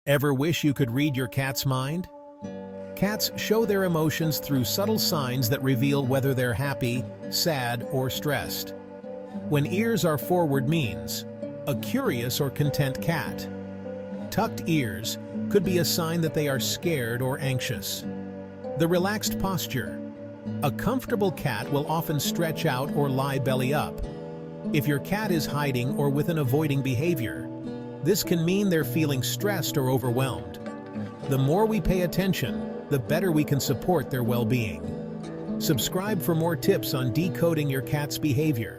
Ever wish you could read your cat's mind? Cats show their emotions through subtle signs that reveal whether they're happy, sad, or stressed. When ears are forward means a curious or content cat. Tucked ears could be a sign that they are scared or anxious. The relaxed posture. A comfortable cat will often stretch out or lie belly up. If your cat is hiding or with an avoiding behavior, this can mean they're feeling stressed or overwhelmed. The more we pay attention, the better we can support their well-being. Subscribe for more tips on decoding your cat's behavior.